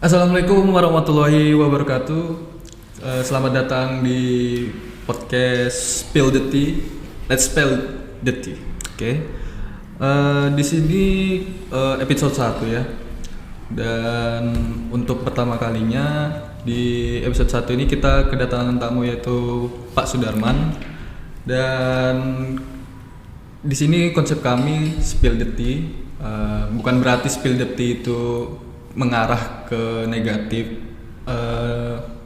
Assalamualaikum warahmatullahi wabarakatuh. Selamat datang di podcast Spill the Tea. Let's spill the tea. Oke. Di sini episode 1 ya. Dan untuk pertama kalinya di episode 1 ini kita kedatangan tamu yaitu Pak Sudarman. Dan di sini konsep kami Spill the Tea. Bukan berarti Spill the Tea itu mengarah ke negatif,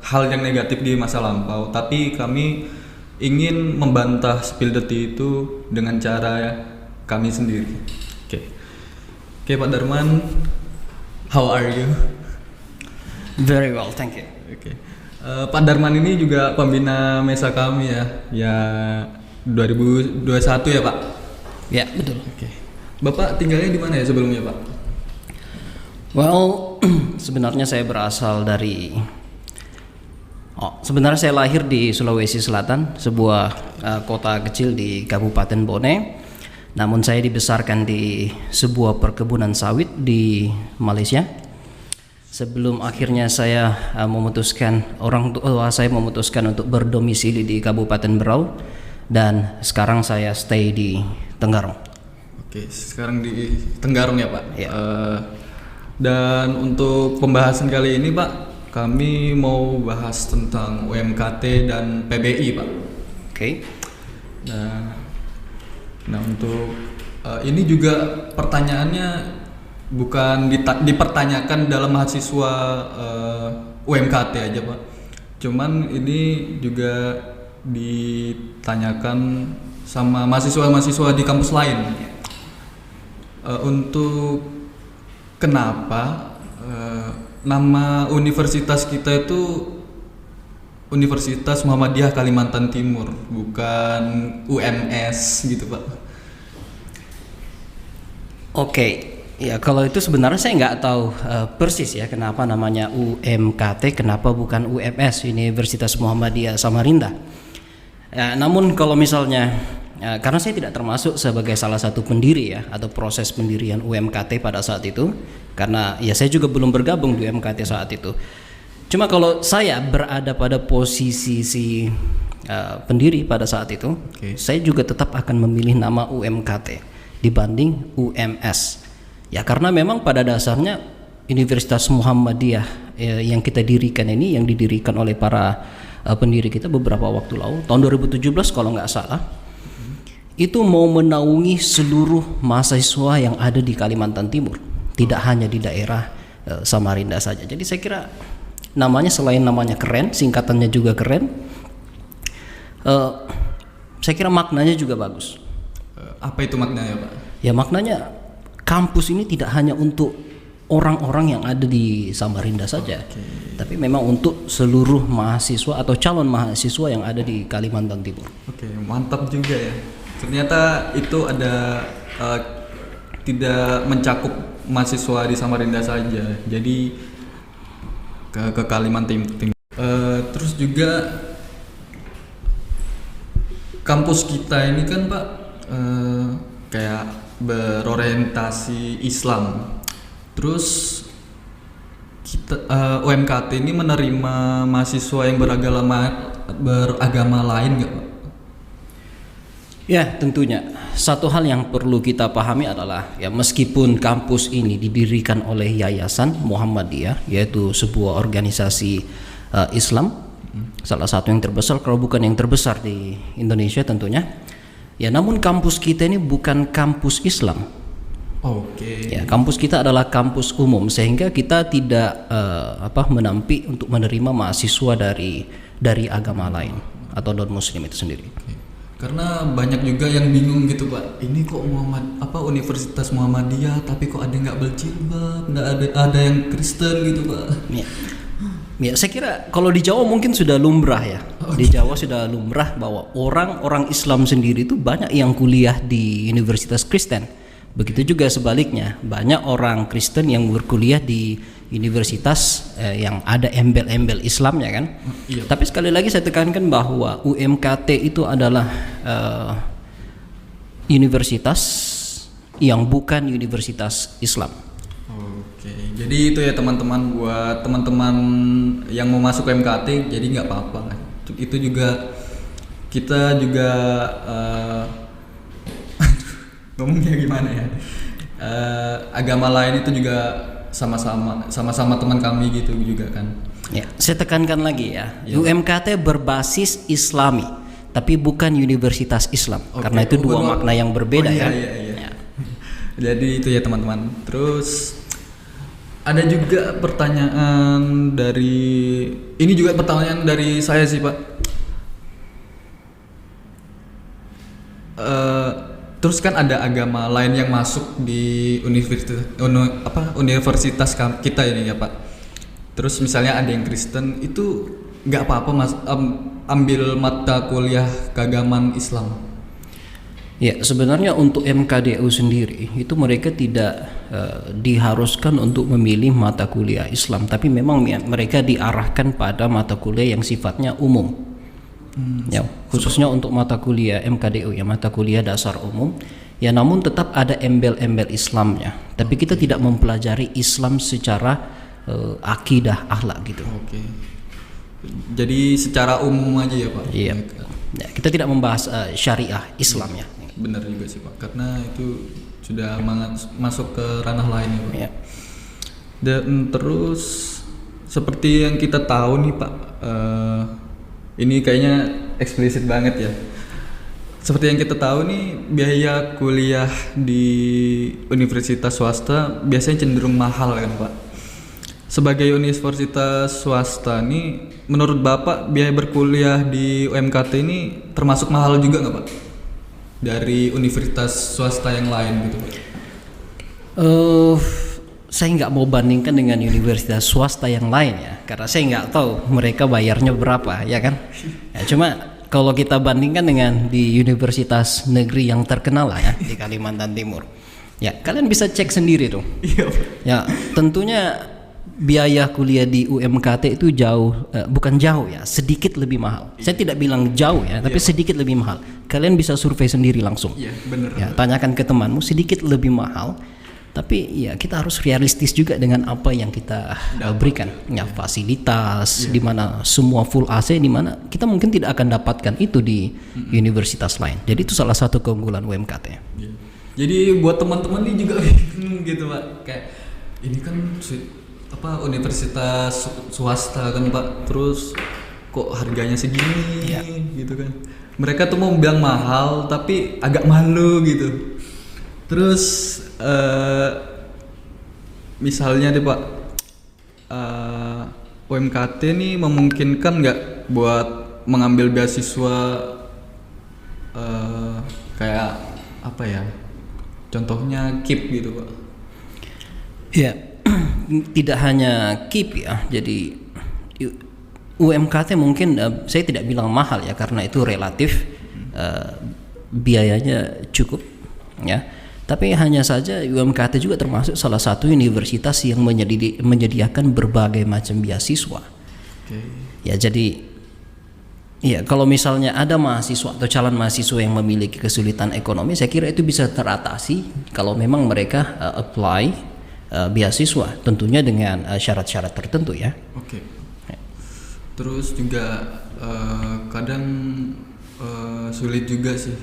hal yang negatif di masa lampau, tapi kami ingin membantah spill the tea itu dengan cara kami sendiri. Oke, Pak Darman, how are you? Very well, thank you. Oke. Pak Darman ini juga pembina Mesa kami ya 2021 ya Pak? Ya, betul. Oke. Bapak tinggalnya di mana ya sebelumnya Pak? Well, sebenarnya saya berasal dari sebenarnya saya lahir di Sulawesi Selatan, sebuah kota kecil di Kabupaten Bone. Namun saya dibesarkan di sebuah perkebunan sawit di Malaysia. Sebelum akhirnya orang tua saya memutuskan untuk berdomisili di Kabupaten Berau, dan sekarang saya stay di Tenggarong. Oke, sekarang di Tenggarong ya Pak. Ya. Dan untuk pembahasan kali ini Pak, kami mau bahas tentang UMKT dan PBI Pak. Oke. Nah untuk ini juga pertanyaannya bukan dipertanyakan dalam mahasiswa UMKT aja Pak. Cuman ini juga ditanyakan sama mahasiswa-mahasiswa di kampus lain. Untuk kenapa nama universitas kita itu Universitas Muhammadiyah Kalimantan Timur, bukan UMS gitu Pak? Oke, ya kalau itu sebenarnya saya nggak tahu persis ya kenapa namanya UMKT, kenapa bukan UMS, Universitas Muhammadiyah Samarinda. Ya, namun kalau misalnya karena saya tidak termasuk sebagai salah satu pendiri ya atau proses pendirian UMKT pada saat itu, karena ya saya juga belum bergabung di UMKT saat itu. Cuma kalau saya berada pada posisi si pendiri pada saat itu, saya juga tetap akan memilih nama UMKT dibanding UMS. Ya karena memang pada dasarnya Universitas Muhammadiyah yang kita dirikan ini, yang didirikan oleh para pendiri kita beberapa waktu lalu, tahun 2017 kalau nggak salah, itu mau menaungi seluruh mahasiswa yang ada di Kalimantan Timur, tidak hanya di daerah Samarinda saja. Jadi saya kira namanya, selain namanya keren, singkatannya juga keren, saya kira maknanya juga bagus. Apa itu maknanya Pak? Ya maknanya kampus ini tidak hanya untuk orang-orang yang ada di Samarinda saja, tapi memang untuk seluruh mahasiswa atau calon mahasiswa yang ada di Kalimantan Timur. Oke, mantap juga ya. Ternyata itu ada tidak mencakup mahasiswa di Samarinda saja, jadi ke Kalimantan Timur. Terus juga kampus kita ini kan Pak kayak berorientasi Islam. Terus kita UMKT ini menerima mahasiswa yang beragama lain nggak Pak? Ya tentunya satu hal yang perlu kita pahami adalah ya meskipun kampus ini didirikan oleh Yayasan Muhammadiyah, yaitu sebuah organisasi Islam, salah satu yang terbesar kalau bukan yang terbesar di Indonesia tentunya, ya namun kampus kita ini bukan kampus Islam. Ya kampus kita adalah kampus umum, sehingga kita tidak menampik untuk menerima mahasiswa dari agama lain atau non muslim itu sendiri. Karena banyak juga yang bingung gitu Pak, ini kok Universitas Muhammadiyah tapi kok ada yang nggak berjilbab, nggak ada yang Kristen gitu Pak. Ya saya kira kalau di Jawa mungkin sudah lumrah ya. Di Jawa sudah lumrah bahwa orang Islam sendiri itu banyak yang kuliah di universitas Kristen. Begitu juga sebaliknya, banyak orang Kristen yang berkuliah di universitas yang ada embel-embel Islamnya kan. Iya. Tapi sekali lagi saya tekankan bahwa UMKT itu adalah universitas yang bukan universitas Islam. Oke, jadi itu ya teman-teman, buat teman-teman yang mau masuk ke MKT, jadi nggak apa-apa. Itu juga kita juga ngomongnya gimana ya? Agama lain itu juga sama-sama teman kami gitu juga kan. Ya, saya tekankan lagi ya. UMKT berbasis Islami, tapi bukan Universitas Islam. Oke, Karena itu dua makna yang berbeda ya. Iya. Jadi itu ya teman-teman. Terus ada juga pertanyaan ini juga pertanyaan dari saya sih Pak. Terus kan ada agama lain yang masuk di universitas kita ini ya Pak. Terus misalnya ada yang Kristen, itu nggak apa-apa ambil mata kuliah keagamaan Islam. Ya, sebenarnya untuk MKDU sendiri itu mereka tidak diharuskan untuk memilih mata kuliah Islam, tapi memang mereka diarahkan pada mata kuliah yang sifatnya umum. Ya, khususnya untuk mata kuliah MKDU ya, mata kuliah dasar umum. Ya, namun tetap ada embel-embel Islamnya. Tapi kita tidak mempelajari Islam secara akidah, akhlak gitu. Oke. Jadi secara umum aja ya Pak. Iya. Ya, kita tidak membahas syariah Islam ya. Benar juga sih Pak, karena itu sudah masuk ke ranah lain ya Pak. Ya. Dan terus seperti yang kita tahu nih Pak, ini kayaknya eksplisit banget ya. Seperti yang kita tahu nih, biaya kuliah di universitas swasta biasanya cenderung mahal kan Pak. Sebagai universitas swasta nih, menurut Bapak biaya berkuliah di UMKT ini termasuk mahal juga nggak Pak? Dari universitas swasta yang lain gitu Pak? Saya nggak mau bandingkan dengan universitas swasta yang lain ya, karena saya nggak tahu mereka bayarnya berapa ya kan. Ya, cuma kalau kita bandingkan dengan di universitas negeri yang terkenal lah ya di Kalimantan Timur, ya kalian bisa cek sendiri tuh. Ya tentunya biaya kuliah di UMKT itu bukan jauh ya, sedikit lebih mahal. Saya tidak bilang jauh ya, tapi sedikit lebih mahal. Kalian bisa survei sendiri langsung. Iya, benar. Ya, tanyakan ke temanmu, sedikit lebih mahal. Tapi ya kita harus realistis juga dengan apa yang kita berikan. Ya, fasilitas di mana semua full AC, di mana kita mungkin tidak akan dapatkan itu di universitas lain. Jadi itu salah satu keunggulan UMKT. Iya. Jadi buat teman-teman ini juga bingung gitu Pak. Kayak ini kan universitas swasta kan Pak, terus kok harganya segini gitu kan. Mereka tuh mau bilang mahal tapi agak malu gitu. Terus misalnya deh Pak, UMKT nih memungkinkan nggak buat mengambil beasiswa kayak apa ya, contohnya KIP gitu Pak? Ya, tidak hanya KIP ya, jadi UMKT mungkin saya tidak bilang mahal ya, karena itu relatif biayanya cukup ya. Tapi hanya saja UMKT juga termasuk salah satu universitas yang menyediakan berbagai macam beasiswa. Ya, jadi ya kalau misalnya ada mahasiswa atau calon mahasiswa yang memiliki kesulitan ekonomi, saya kira itu bisa teratasi kalau memang mereka apply beasiswa, tentunya dengan syarat-syarat tertentu ya. Oke. Terus juga kadang sulit juga sih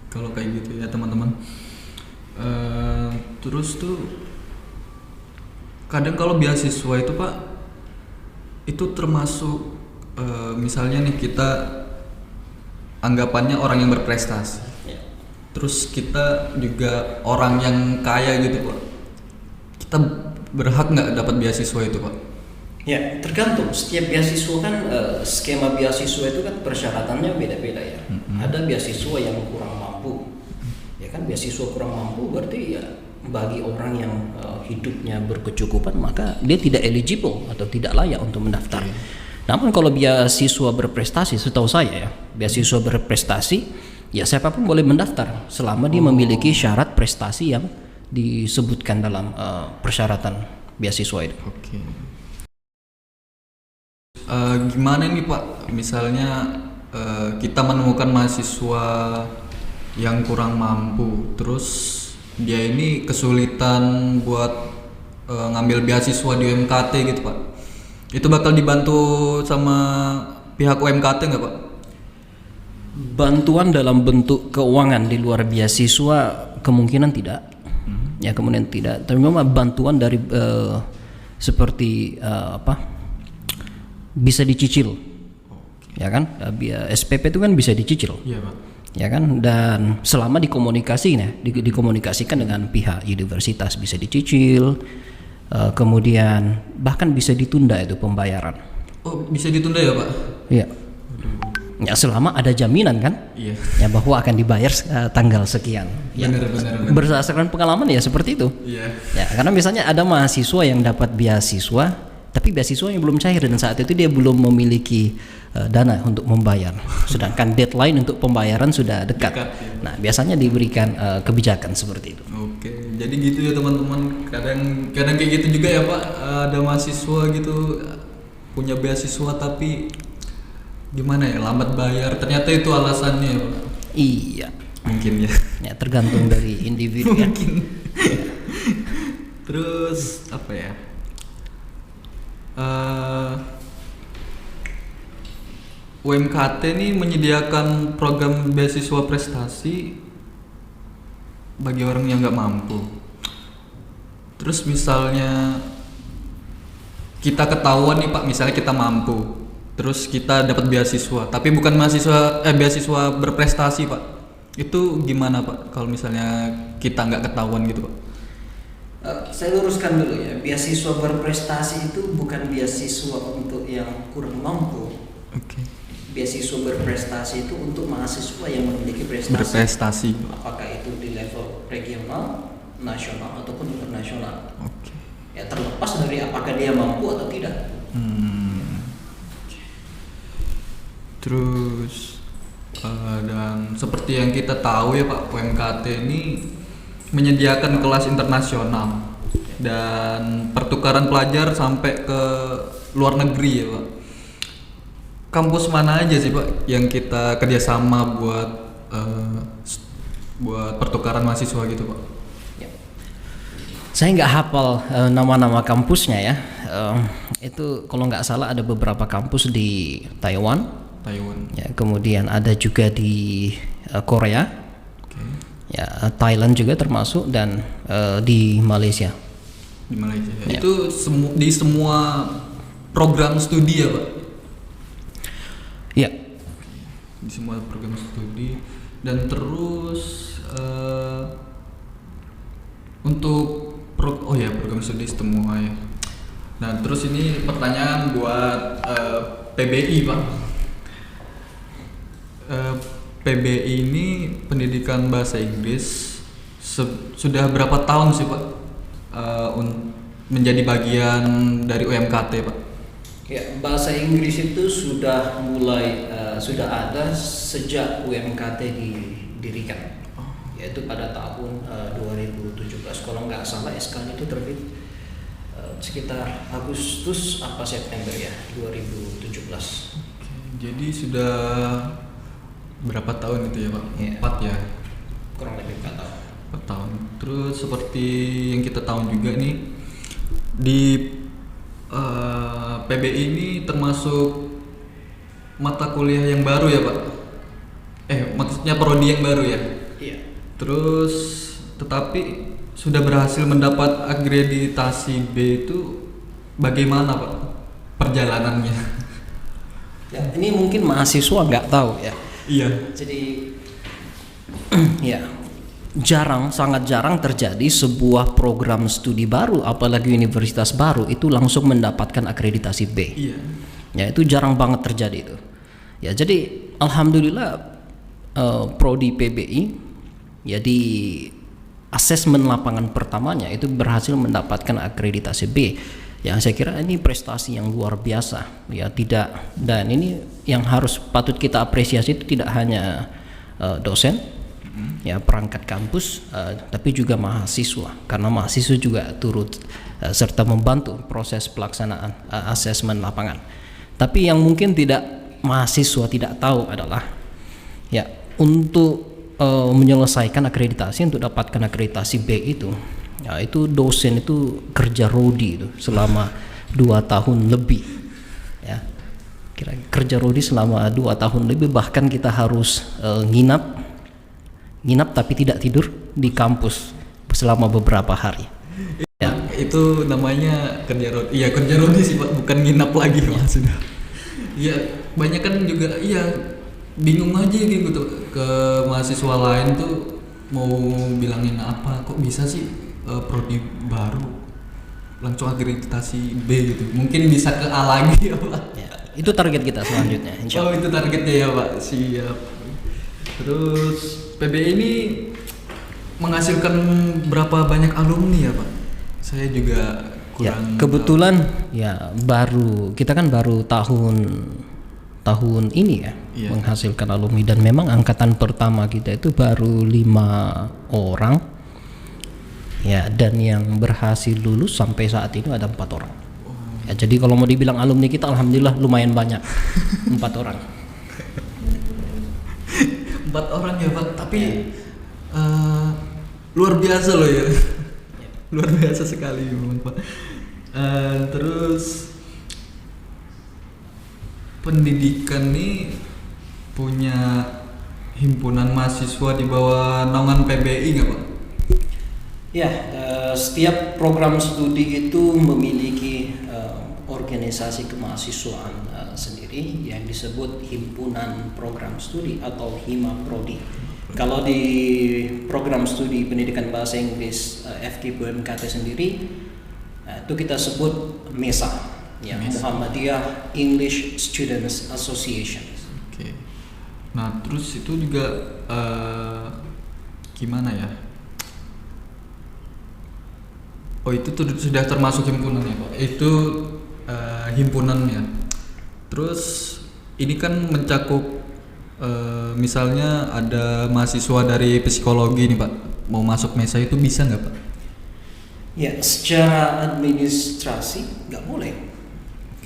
kalau kayak gitu ya teman-teman. Terus tuh kadang kalau beasiswa itu Pak, itu termasuk misalnya nih kita anggapannya orang yang berprestasi, terus kita juga orang yang kaya gitu Pak, kita berhak nggak dapat beasiswa itu Pak? Ya, tergantung. Setiap beasiswa kan skema beasiswa itu kan persyaratannya beda-beda ya. Ada beasiswa yang kurang mampu. Ya kan, beasiswa kurang mampu berarti ya bagi orang yang hidupnya berkecukupan, maka dia tidak eligible atau tidak layak untuk mendaftar. Namun kalau beasiswa berprestasi, setahu saya ya, beasiswa berprestasi ya siapapun boleh mendaftar selama dia memiliki syarat prestasi yang disebutkan dalam persyaratan beasiswa itu. Oke. Gimana nih Pak, misalnya kita menemukan mahasiswa yang kurang mampu, terus dia ini kesulitan buat ngambil beasiswa di UMKT gitu Pak, itu bakal dibantu sama pihak UMKT nggak Pak? Bantuan dalam bentuk keuangan di luar beasiswa kemungkinan tidak. Ya kemungkinan tidak. Tapi memang bantuan dari seperti bisa dicicil. Ya kan? SPP itu kan bisa dicicil. Iya Pak. Ya kan, dan selama dikomunikasikan dengan pihak universitas bisa dicicil, kemudian bahkan bisa ditunda itu pembayaran. Oh bisa ditunda ya Pak? Iya. Ya selama ada jaminan kan, Iya. ya bahwa akan dibayar tanggal sekian. Ya, Benar. berdasarkan pengalaman ya seperti itu. Iya. Ya karena misalnya ada mahasiswa yang dapat beasiswa, tapi beasiswanya belum cair dan saat itu dia belum memiliki dana untuk membayar. Sedangkan deadline untuk pembayaran sudah dekat. Ya. Nah biasanya diberikan kebijakan seperti itu. Oke, jadi gitu ya teman-teman. Kadang kayak gitu juga ya Pak. Ada mahasiswa gitu punya beasiswa tapi gimana ya, lambat bayar. Ternyata itu alasannya ya Pak. Iya. Mungkin ya. Ya tergantung dari individu ya. Mungkin. Terus apa ya? UMKT nih menyediakan program beasiswa prestasi bagi orang yang nggak mampu. Terus misalnya kita ketahuan nih Pak, misalnya kita mampu, terus kita dapat beasiswa, tapi bukan beasiswa berprestasi Pak. Itu gimana Pak? Kalau misalnya kita nggak ketahuan gitu Pak? Saya luruskan dulu ya, beasiswa berprestasi itu bukan beasiswa untuk yang kurang mampu. Oke. Beasiswa berprestasi itu untuk mahasiswa yang memiliki prestasi. Berprestasi. Apakah itu di level regional, nasional ataupun internasional. Oke. Ya terlepas dari apakah dia mampu atau tidak. Terus dan seperti yang kita tahu ya Pak, UMKT ini menyediakan kelas internasional dan pertukaran pelajar sampai ke luar negeri ya Pak. Kampus mana aja sih Pak yang kita kerjasama buat pertukaran mahasiswa gitu Pak? Ya. Saya nggak hafal nama-nama kampusnya ya. Itu kalau nggak salah ada beberapa kampus di Taiwan. Ya, kemudian ada juga di Korea. Okay. Ya, Thailand juga termasuk dan di Malaysia. Di Malaysia. Ya. Itu di semua program studi ya Pak? Ya. Di semua program studi dan terus untuk program studi semua ya. Nah terus ini pertanyaan buat PBI Pak. PBI ini pendidikan bahasa Inggris sudah berapa tahun sih Pak menjadi bagian dari UMKT Pak? Ya, bahasa Inggris itu sudah ada sejak UMKT didirikan, yaitu pada tahun 2017. Kalau nggak salah SK-nya itu terbit sekitar Agustus apa September ya 2017. Jadi sudah berapa tahun itu ya Pak? Ya. 4 ya? Kurang lebih 4 tahun. 4 tahun. Terus seperti yang kita tahu juga nih di PBI ini termasuk mata kuliah yang baru ya Pak? Maksudnya prodi yang baru ya? Iya. Terus tetapi sudah berhasil mendapat akreditasi B itu bagaimana Pak perjalanannya? Ya, ini mungkin mahasiswa nggak tahu ya. Iya. Jadi ya sangat jarang terjadi sebuah program studi baru, apalagi universitas baru itu langsung mendapatkan akreditasi B. Iya. Ya itu jarang banget terjadi itu. Ya jadi alhamdulillah prodi PBI ya di asesmen lapangan pertamanya itu berhasil mendapatkan akreditasi B. Yang saya kira ini prestasi yang luar biasa ya, dan ini yang patut kita apresiasi itu tidak hanya dosen ya, perangkat kampus, tapi juga mahasiswa, karena mahasiswa juga turut serta membantu proses pelaksanaan asesmen lapangan. Tapi yang mungkin mahasiswa tidak tahu adalah ya untuk menyelesaikan akreditasi, untuk dapatkan akreditasi B itu Ya, itu dosen itu kerja rodi itu selama 2 tahun lebih. Ya. Kerja rodi selama 2 tahun lebih, bahkan kita harus nginap tapi tidak tidur di kampus selama beberapa hari. Ya. Itu namanya kerja rodi. Iya, kerja rodi sih Pak, bukan nginap lagi maksudnya. Iya, banyak kan juga bingung aja gitu tuh, ke mahasiswa lain tuh mau bilangin apa, kok bisa sih prodi baru langsung akreditasi B gitu, mungkin bisa ke A lagi ya Pak. Ya, itu target kita selanjutnya, insya Allah. Oh, itu targetnya ya Pak, siap. Terus PBI ini menghasilkan berapa banyak alumni ya Pak? Saya juga Ya, kurang kebetulan ya kita kan baru tahun ini ya, Iya. menghasilkan alumni, dan memang angkatan pertama kita itu baru 5 orang. Ya, dan yang berhasil lulus sampai saat ini ada 4 orang. Ya, jadi kalau mau dibilang alumni kita, alhamdulillah lumayan banyak. 4 orang. 4 orang ya Pak, tapi luar biasa loh ya. Luar biasa sekali memang Pak. Terus pendidikan nih punya himpunan mahasiswa di bawah naungan PBI nggak Pak? Ya, setiap program studi itu memiliki organisasi kemahasiswaan sendiri yang disebut himpunan program studi atau Hima-Prodi. Kalau di program studi pendidikan bahasa Inggris FKIP UMKT sendiri, itu kita sebut MESA, ya, Muhammadiyah English Students Association. Oke. Nah, terus itu juga gimana ya? Oh, itu tuh sudah termasuk himpunan ya Pak? Itu himpunannya. Terus ini kan mencakup misalnya ada mahasiswa dari psikologi nih Pak, mau masuk MESA itu bisa nggak Pak? Ya, secara administrasi nggak boleh,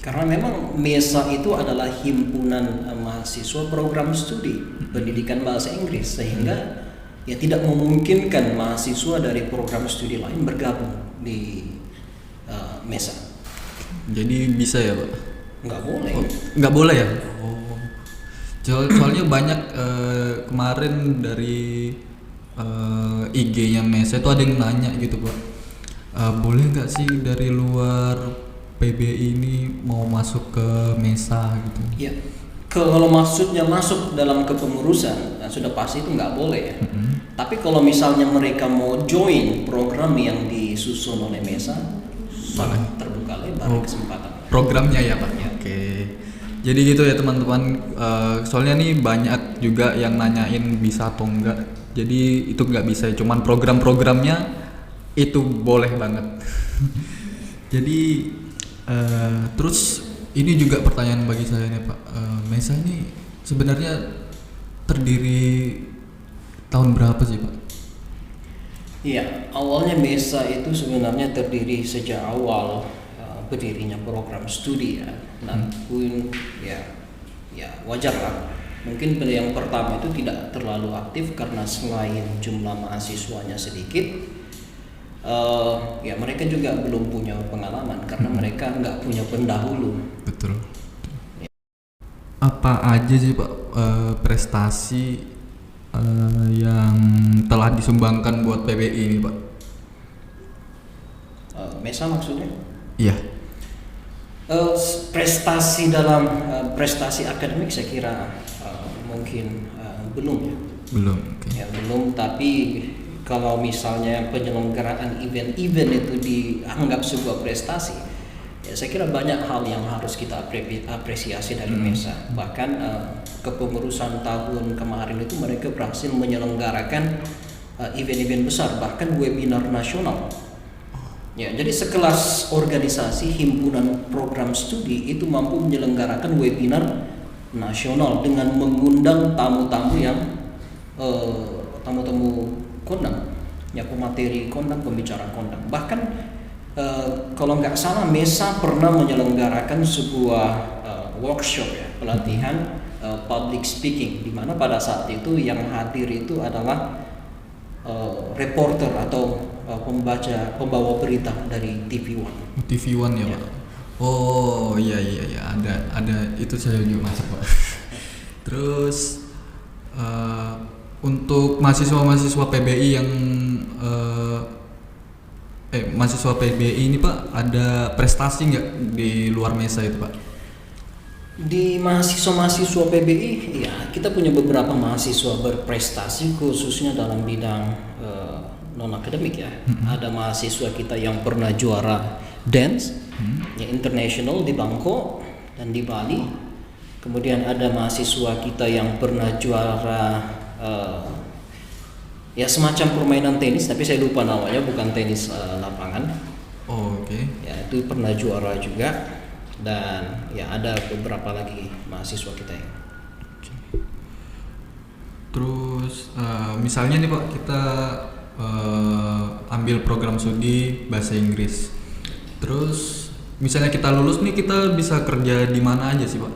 karena memang MESA itu adalah himpunan mahasiswa program studi pendidikan bahasa Inggris, sehingga ya tidak memungkinkan mahasiswa dari program studi lain bergabung di MESA. Jadi bisa ya Pak? Nggak boleh. Oh, nggak boleh ya? Oh. Soalnya banyak kemarin dari IG-nya MESA itu ada yang nanya gitu Pak, boleh nggak sih dari luar PBI ini mau masuk ke MESA gitu? Ya, kalau maksudnya masuk dalam kepengurusan, sudah pasti itu nggak boleh ya. Tapi kalau misalnya mereka mau join program yang disusun oleh MESA, sangat terbuka lebar kesempatan. Programnya ya Pak? Ya. Oke. Jadi gitu ya teman-teman. Soalnya nih banyak juga yang nanyain bisa atau enggak. Jadi itu nggak bisa, cuman program-programnya itu boleh banget. Jadi terus ini juga pertanyaan bagi saya nih Pak. MESA ini sebenarnya terdiri tahun berapa sih Pak? Iya, awalnya MESA itu sebenarnya terdiri sejak awal berdirinya program studi ya. Nah, pun ya wajar lah. Mungkin yang pertama itu tidak terlalu aktif karena selain jumlah mahasiswanya sedikit, ya mereka juga belum punya pengalaman karena mereka nggak punya pendahulu. Betul. Apa aja sih Pak prestasi yang telah disumbangkan buat PBI ini Pak? MESA maksudnya? Iya. Prestasi dalam prestasi akademik saya kira mungkin belum ya. Belum. Okay. Ya belum, tapi kalau misalnya penyelenggaraan event-event itu dianggap sebuah prestasi, ya saya kira banyak hal yang harus kita apresiasi dari MESA. Bahkan kepengurusan tahun kemarin itu mereka berhasil menyelenggarakan event-event besar, bahkan webinar nasional. Ya, jadi sekelas organisasi himpunan program studi itu mampu menyelenggarakan webinar nasional dengan mengundang tamu-tamu yang tamu-tamu kondang, ya pemateri kondang, pembicara kondang. Bahkan kalau nggak salah MESA pernah menyelenggarakan sebuah workshop ya, pelatihan public speaking, di mana pada saat itu yang hadir itu adalah reporter atau pembawa berita dari TV One. TV One ya, Ya. Pak. Oh iya ada itu saya juga masuk, Pak. Terus untuk mahasiswa PBI yang mahasiswa PBI ini Pak, ada prestasi nggak di luar mesa itu Pak? Di mahasiswa PBI, ya kita punya beberapa mahasiswa berprestasi khususnya dalam bidang non akademik ya. Ada mahasiswa kita yang pernah juara dance, ya international di Bangkok dan di Bali. Kemudian ada mahasiswa kita yang pernah juara ya semacam permainan tenis, tapi saya lupa namanya, bukan tenis lapangan. Oh, oke. Ya itu pernah juara juga. Dan ya ada beberapa lagi mahasiswa kita yang. Terus misalnya nih Pak, kita ambil program studi bahasa Inggris. Terus misalnya kita lulus nih, kita bisa kerja di mana aja sih Pak?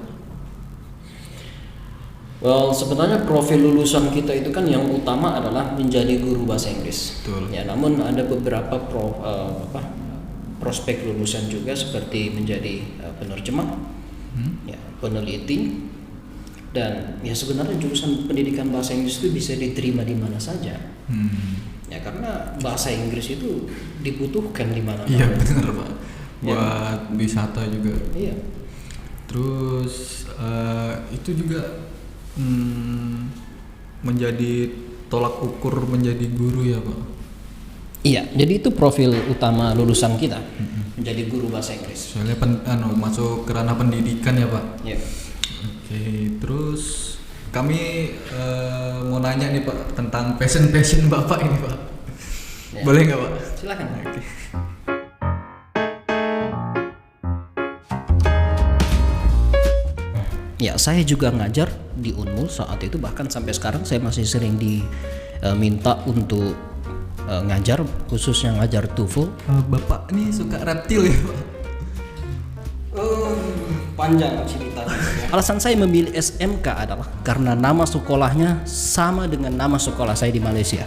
Well, sebenarnya profil lulusan kita itu kan yang utama adalah menjadi guru bahasa Inggris. Betul. Ya, namun ada beberapa prospek lulusan juga seperti menjadi penerjemah, ya, peneliti, dan ya sebenarnya jurusan pendidikan bahasa Inggris itu bisa diterima di mana saja. Ya karena bahasa Inggris itu dibutuhkan di mana-mana. Iya benar Pak. Ya. Buat wisata juga. Iya. Terus itu juga menjadi tolak ukur menjadi guru ya Pak? Iya, jadi itu profil utama lulusan kita, menjadi guru bahasa Inggris. Soalnya masuk ke ranah pendidikan ya Pak? Iya. Oke, terus kami mau nanya nih Pak tentang passion Bapak ini Pak. Ya. Boleh nggak Pak? Silakan. Oke. Ya, saya juga ngajar di Unmul saat itu, bahkan sampai sekarang saya masih sering diminta untuk ngajar, khususnya ngajar TOEFL. Bapak ini suka reptil ya Pak? Panjang ceritanya. Alasan saya memilih SMK adalah karena nama sekolahnya sama dengan nama sekolah saya di Malaysia.